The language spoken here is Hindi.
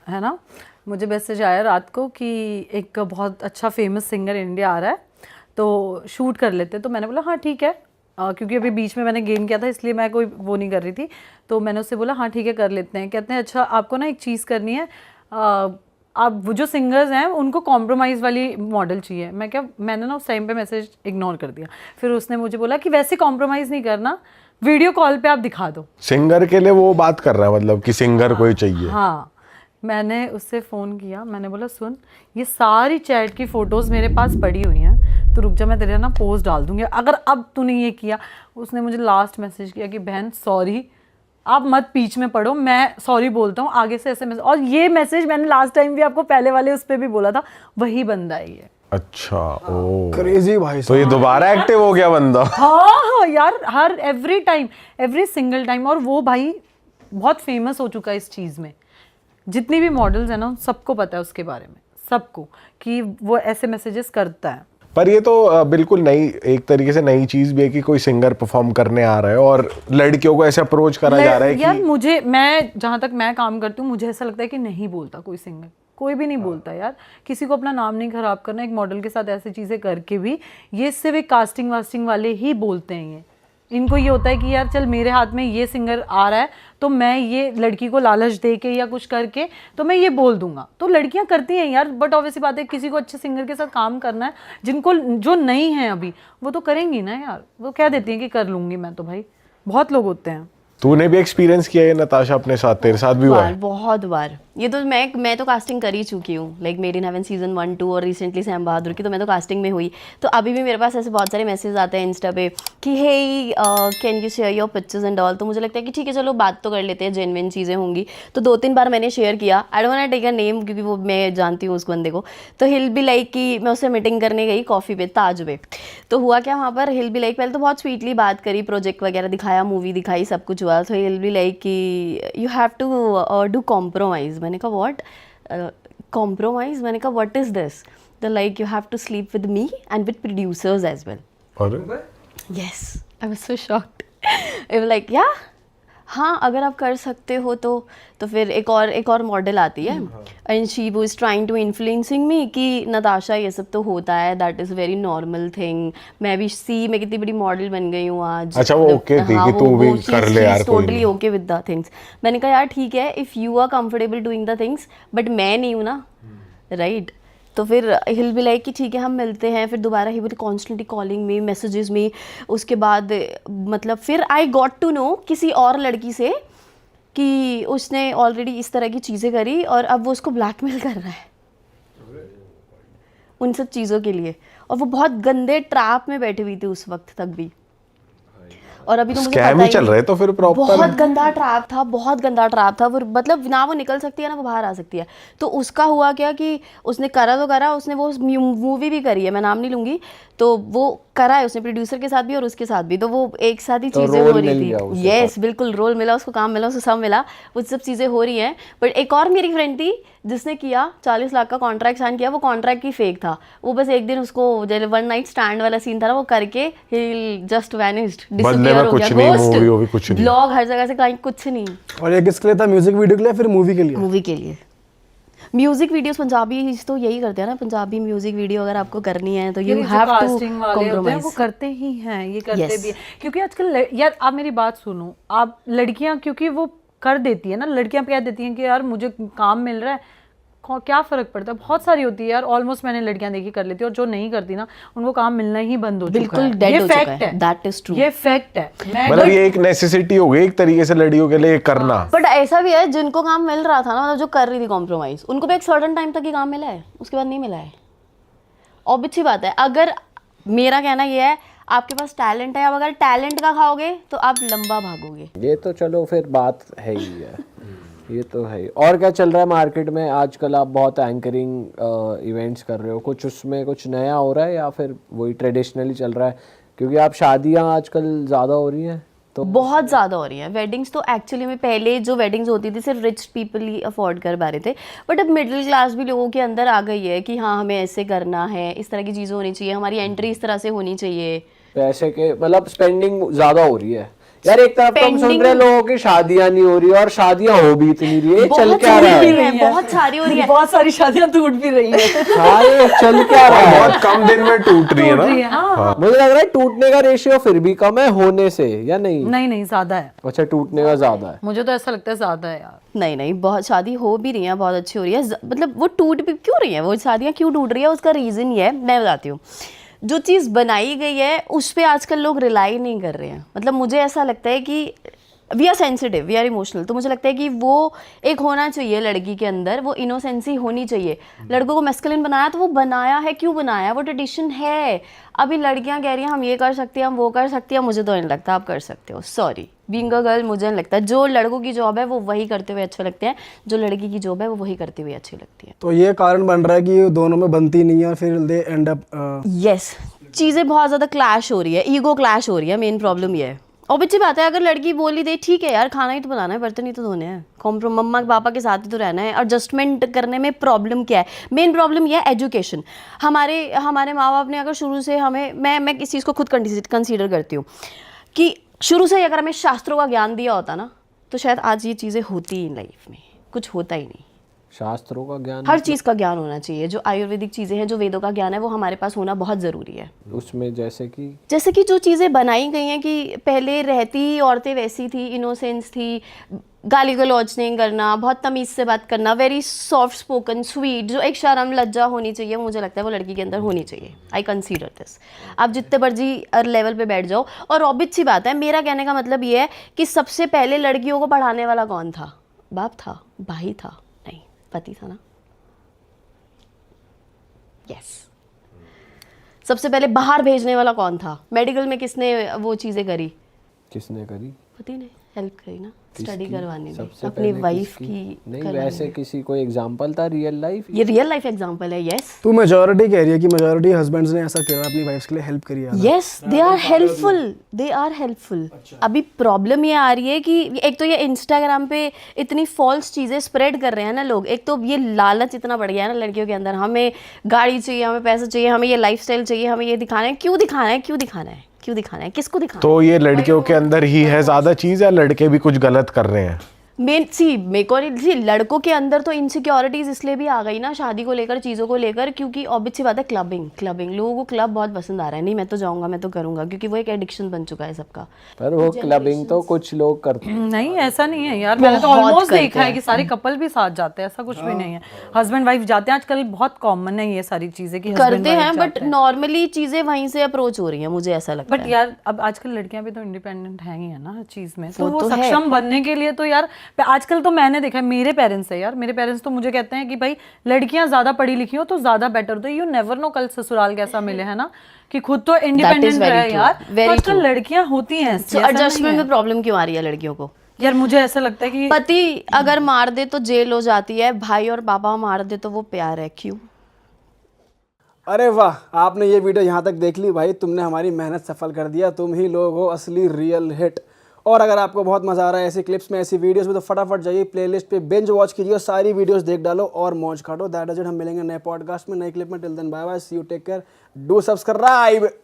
है ना, मुझे मैसेज आया रात को कि एक बहुत अच्छा फेमस सिंगर इंडिया आ रहा है तो शूट कर लेते। तो मैंने बोला हाँ ठीक है, क्योंकि अभी बीच में मैंने गेम किया था इसलिए मैं कोई वो नहीं कर रही थी। तो मैंने उससे बोला हाँ ठीक है कर लेते हैं। कहते हैं अच्छा आपको ना एक चीज़ करनी है, आप वो जो सिंगर्स हैं उनको कॉम्प्रोमाइज़ वाली मॉडल चाहिए। मैंने ना उस टाइम पे मैसेज इग्नोर कर दिया। फिर उसने मुझे बोला कि वैसे कॉम्प्रोमाइज़ नहीं करना, वीडियो कॉल पे आप दिखा दो। सिंगर के लिए वो बात कर रहा है, मतलब कि सिंगर कोई चाहिए। हाँ, मैंने उससे फ़ोन किया, मैंने बोला सुन ये सारी चैट की फ़ोटोज़ मेरे पास पड़ी हुई हैं, तो रुक जा मैं तेरे ना पोस्ट डाल दूँगी अगर अब तूने ये किया। उसने मुझे लास्ट मैसेज किया कि बहन सॉरी, आप मत बीच में पढ़ो, मैं सॉरी बोलता हूँ आगे से ऐसे मैसेज। और ये मैसेज मैंने लास्ट टाइम भी आपको पहले वाले उस पर भी बोला था, वही बंदा है ये। अच्छा, ओ क्रेजी भाई तो ये दोबारा एक्टिव हो गया बंदा। हाँ यार, हर every time, every single time. और वो भाई बहुत फेमस हो चुका है इस चीज़ में। जितनी भी मॉडल्स हैं ना सबको पता है उसके बारे में, सबको, कि वो ऐसे मैसेजेस करता है। पर ये तो बिल्कुल नई, एक तरीके से नई चीज भी है कि कोई सिंगर परफॉर्म करने आ रहा है और लड़कियों को ऐसे अप्रोच करा जा रहा है यार कि मैं जहाँ तक मैं काम करती हूँ मुझे ऐसा लगता है कि नहीं बोलता कोई सिंगर, कोई भी नहीं बोलता यार। किसी को अपना नाम नहीं खराब करना, एक मॉडल के साथ ऐसी चीज़ें करके भी। ये सिर्फ एक कास्टिंग वास्टिंग वाले ही बोलते हैं ये। इनको ये होता है कि यार चल मेरे हाथ में ये सिंगर आ रहा है तो मैं ये लड़की को लालच दे के या कुछ करके तो मैं ये बोल दूंगा। तो लड़कियां करती हैं यार, बट ऑब्वियसली बात है किसी को अच्छे सिंगर के साथ काम करना है, जिनको जो नहीं है अभी वो तो करेंगी ना यार। वो कह देती हैं कि कर लूंगी मैं, तो भाई बहुत लोग होते हैं। तूने भी एक्सपीरियंस किया है नताशा अपने साथ, तेरे साथ भी हुआ है? बहुत बार। ये तो मैं तो कास्टिंग कर ही चुकी हूँ, like made in heaven season 1, 2 और रिसेंटली सैम बहादुर की, तो मैं तो कास्टिंग में हुई। तो अभी भी मेरे पास ऐसे बहुत सारे मैसेज आते हैं इंस्टा पे कि hey can you share your pictures and all. तो मुझे लगता है कि ठीक है चलो बात तो कर लेते हैं, जेन्युइन चीज़ें होंगी। तो 2-3 बार मैंने शेयर किया। I don't want to take a name क्योंकि वो मैं जानती हूँ उस बंदे को। तो हिल बी लाइक कि मैं उससे मीटिंग करने गई कॉफ़ी पे, ताज पे। तो हुआ क्या वहाँ पर, हिल बी लाइक पहले तो बहुत स्वीटली बात करी, प्रोजेक्ट वगैरह दिखाया, मूवी दिखाई, सब कुछ हुआ। तो हिल बी लाइक कि you have to do compromise. मैंने कहा व्हाट कॉम्प्रोमाइज़? मैंने कहा what is this? The like you have to sleep with me and with producers as well. अरे yes, I was so shocked. I was like yeah हाँ अगर आप कर सकते हो तो फिर एक और मॉडल आती है and she was trying to influencing me कि नताशा ये सब तो होता है, that is very normal thing. मैं भी मैं कितनी बड़ी मॉडल बन गई हूँ आज। अच्छा वो ओके थी कि तू भी कर ले यार, कोई totally okay with the things. मैंने कहा यार ठीक है, if you are comfortable doing the things, but मैं नहीं हूँ ना, राइट? तो फिर हिल बी लाइक कि ठीक है हम मिलते हैं। फिर दोबारा he will constantly calling me, messages में। उसके बाद मतलब फिर आई गॉट टू नो किसी और लड़की से कि उसने ऑलरेडी इस तरह की चीज़ें करी और अब वो उसको ब्लैकमेल कर रहा है उन सब चीज़ों के लिए। और वो बहुत गंदे ट्रैप में बैठी हुई थी उस वक्त तक भी। और अभी तो मुझे स्कैम पता ही ही चल नहीं। रहे तो फिर प्रॉपर बहुत गंदा ट्रैप था, बहुत गंदा ट्रैप था। वो मतलब ना वो निकल सकती है ना वो बाहर आ सकती है। तो उसका हुआ क्या कि उसने करा तो करा, उसने वो मूवी भी करी है, मैं नाम नहीं लूँगी। तो वो करा है उसने प्रोड्यूसर के साथ भी और उसके साथ भी। तो वो एक साथ ही चीज़ें हो रही थी। यस बिल्कुल, रोल मिला उसको, काम मिला उसको, सब मिला, वो सब चीज़ें हो रही हैं। बट एक और मेरी फ्रेंड थी जिसने किया 40 लाख का कॉन्ट्रैक्ट साइन किया। वो कॉन्ट्रैक्ट ही फेक था। वो बस एक दिन उसको जैसे 1 नाइट स्टैंड वाला सीन था ना, वो करके ही जस्ट वैनिस्ड, डिसअपीयर हो गया, घोस्ट, ब्लॉग हर जगह से, कहीं कुछ नहीं। और ये किसके लिए था? म्यूजिक वीडियो के लिए, फिर मूवी के लिए? मूवी के लिए। म्यूजिक वीडियोस पंजाबी तो यही करते हैं ना, पंजाबी म्यूजिक वीडियो अगर आपको करनी है तो यू हैव टू कॉम्प्रोमाइज। वो करते ही हैं, ये करते Yes. भी हैं। क्योंकि आजकल यार आप मेरी बात सुनो, आप लड़कियां क्योंकि वो कर देती है ना, लड़कियां कह देती हैं कि यार मुझे काम मिल रहा है, क्या फ़र्क पड़ता है। बहुत सारी होती है यार, ऑलमोस्ट मैंने लड़कियां देखी कर लेती है, और जो नहीं करती ना उनको काम मिलना ही बंद हो चुका है। बिल्कुल डेड हो चुका है, दैट इज ट्रू। ये फैक्ट है। मतलब ये एक नेसेसिटी हो गई एक तरीके से लड़कियों के लिए करना। बट ऐसा भी है जिनको काम मिल रहा था ना, मतलब जो कर रही थी कॉम्प्रोमाइज, उनको भी एक सर्टेन टाइम तक ही काम मिला है, उसके बाद नहीं मिला है। और अच्छी बात है, अगर मेरा कहना ये है आपके पास टैलेंट है, अब अगर टैलेंट का खाओगे तो आप लंबा भागोगे। ये तो चलो फिर बात है ही है, ये तो है ही। और क्या चल रहा है मार्केट में आजकल? आप बहुत एंकरिंग इवेंट्स कर रहे हो, कुछ उसमें कुछ नया हो रहा है या फिर वही ट्रेडिशनली चल रहा है? क्योंकि आप शादियां आजकल ज़्यादा हो रही हैं तो बहुत ज़्यादा हो रही है वेडिंग्स। तो एक्चुअली में पहले जो वेडिंग्स होती थी सिर्फ रिच पीपल ही अफोर्ड कर पा रहे थे, बट अब मिडिल क्लास भी लोगों के अंदर आ गई है कि हाँ हमें ऐसे करना है, इस तरह की चीज़ें होनी चाहिए, हमारी एंट्री इस तरह से होनी चाहिए। पैसे के मतलब स्पेंडिंग ज़्यादा हो रही है। यार एक तरफ तो हम सुन रहे हैं लोगों की शादियां नहीं हो रही और शादियां हो भी इतनी रही है, चल बहुत क्या सारी रहा हो है? रही है, बहुत सारी हो रही है। बहुत सारी शादियां टूट भी रही है। हाँ ये चल क्या रहा है? बहुत कम दिन में टूट रही है ना। हाँ। मुझे लग रहा है टूटने का रेशियो फिर भी कम है होने से, या नहीं? नहीं ज्यादा है, अच्छा टूटने का ज्यादा है। मुझे तो ऐसा लगता है ज्यादा है यार। नहीं बहुत शादी हो भी रही है, बहुत अच्छी हो रही है। मतलब वो टूट भी क्यों रही है, वो शादियां क्यों टूट रही है, उसका रीज़न ये है, मैं बताती हूँ। जो चीज़ बनाई गई है उस पर आजकल लोग रिलाई नहीं कर रहे हैं। मतलब मुझे ऐसा लगता है कि we are sensitive, we are emotional, तो मुझे लगता है कि वो एक होना चाहिए लड़की के अंदर, वो इनोसेंसी होनी चाहिए। लड़कों को मैस्कुलिन बनाया तो वो बनाया है, क्यों बनाया, वो ट्रेडिशन है। अभी लड़कियां कह रही हैं हम ये कर सकते हैं, हम वो कर सकते हैं, मुझे तो नहीं लगता आप कर सकते हो। सॉरी, बीइंग अ गर्ल मुझे नहीं लगता। जो लड़कों की जॉब है वो वही करते हुए अच्छे लगते हैं, जो लड़की की जॉब है वो वही करते हुए अच्छी लगती है। तो ये कारण बन रहा है कि दोनों में बनती नहीं है और फिर दे एंड अप। यस, चीज़ें बहुत ज़्यादा क्लैश हो रही है, ईगो क्लैश हो रही है, मेन प्रॉब्लम ये है। और अच्छी बात है, अगर लड़की बोली दे ठीक है यार, खाना ही तो बनाना है, बर्तन ही तो धोने हैं, मम्मा पापा के साथ ही तो रहना है, एडजस्टमेंट करने में प्रॉब्लम क्या है? मेन प्रॉब्लम यह है एजुकेशन। हमारे माँ बाप ने अगर शुरू से हमें, मैं इस चीज़ को खुद कंसीडर करती हूँ कि शुरू से अगर हमें शास्त्रों का ज्ञान दिया होता ना, तो शायद आज ये चीज़ें होती ही लाइफ में, कुछ होता ही नहीं। शास्त्रों का ज्ञान, हर चीज़ का ज्ञान होना चाहिए। जो आयुर्वेदिक चीज़ें हैं, जो वेदों का ज्ञान है, वो हमारे पास होना बहुत ज़रूरी है। उसमें जैसे कि जो चीज़ें बनाई गई हैं कि पहले रहती औरतें वैसी थी, इनोसेंस थी, गाली गलौज नहीं करना, बहुत तमीज़ से बात करना, वेरी सॉफ्ट स्पोकन, स्वीट, जो एक शर्म लज्जा होनी चाहिए, मुझे लगता है वो लड़की के अंदर होनी चाहिए। I consider this. आप जितने मर्जी लेवल पे बैठ जाओ। और ऑब्वियस सी बात है, मेरा कहने का मतलब ये है कि सबसे पहले लड़कियों को पढ़ाने वाला कौन था? बाप था, भाई था? नहीं, पति था ना। यस। सबसे पहले बाहर भेजने वाला कौन था? मेडिकल में किसने वो चीज़ें करी? किसने करी? पति ने हेल्प करी ना, स्टडी करवाने में, सबसे अपनी पहले वाइफ किसकी? की नहीं करवाने वैसे में। किसी कोई एग्जांपल था रियल लाइफ? ये रियल लाइफ एग्जांपल है। यस तू मेजोरिटी कह रही है कि मेजोरिटी हस्बैंड्स ने ऐसा करा, अपनी वाइफ्स के लिए हेल्प करी है। Yes, they are helpful, they are helpful. अभी प्रॉब्लम ये आ रही है कि एक तो ये इंस्टाग्राम पे इतनी फॉल्स चीज़ें स्प्रेड कर रहे हैं ना लोग। एक तो ये लालच इतना बढ़ गया है ना लड़कियों के अंदर, हमें गाड़ी चाहिए, हमें पैसा चाहिए, हमें ये लाइफस्टाइल चाहिए, हमें ये दिखाना है। क्यों दिखाना है, क्यों दिखाना है, क्यों दिखाना है, किसको दिखाना है? तो ये लड़कियों के अंदर ही है ज्यादा चीज या लड़के भी कुछ गलत कर रहे हैं? लड़कों के अंदर तो इनसिक्योरिटीज इसलिए भी आ गई ना शादी को लेकर, चीज़ों को लेकर, क्योंकि ऑब्वियस सी बात है क्लबिंग लोगों को क्लब बहुत पसंद आ रहा है। नहीं मैं तो जाऊंगा, मैं तो करूंगा, क्योंकि वो एक एडिक्शन बन चुका है सबका। पर वो क्लबिंग तो कुछ लोग करते हैं। नहीं ऐसा नहीं है यार, मैंने तो बहुत ऑलमोस्ट करते देखा है हैं। कि सारे कपल भी साथ जाते हैं, ऐसा कुछ भी नहीं है। हस्बैंड वाइफ जाते हैं, आजकल बहुत कॉमन है ये सारी चीजें कि husband करते wife हैं, बट जाते हैं। नॉर्मली चीज़ें वहीं से अप्रोच हो रही हैं, मुझे ऐसा लगता बट है। यार अब आजकल लड़कियां भी तो इंडिपेंडेंट हैं ही है ना हर चीज में, तो वो वो तो है। सक्षम बनने के लिए तो यार आजकल तो मैंने देखा है, मेरे पेरेंट्स है यार, मेरे पेरेंट्स तो मुझे कहते हैं कि भाई लड़कियां ज्यादा पढ़ी लिखी हो तो ज्यादा बेटर, तो यू नेवर नो कल ससुराल कैसा मिले, है ना, कि खुद तो इंडिपेंडेंट very रहे true, यार। very तो आजकल true। लड़कियां होती हैं ऐसी, तो ऐसा नहीं एडजस्टमेंट है। में प्रॉब्लम क्यों आ रही है लड़कियों को? यार मुझे ऐसा लगता है कि पति अगर मार दे तो जेल हो जाती है, भाई और पापा मार दे तो वो प्यार है, क्यों? अरे वाह, आपने ये वीडियो यहाँ तक देख ली भाई, तुमने हमारी मेहनत सफल कर दिया। तुम ही लोग हो असली रियल हिट। और अगर आपको बहुत मजा आ रहा है ऐसी क्लिप्स में, ऐसी वीडियोस में, तो फटाफट जाइए प्लेलिस्ट पे बिंज वॉच कीजिए और सारी वीडियोस देख डालो और मौज काटो। That is it. हम मिलेंगे नए पॉडकास्ट में, नए क्लिप में। Till then bye bye, see you, take care, do subscribe.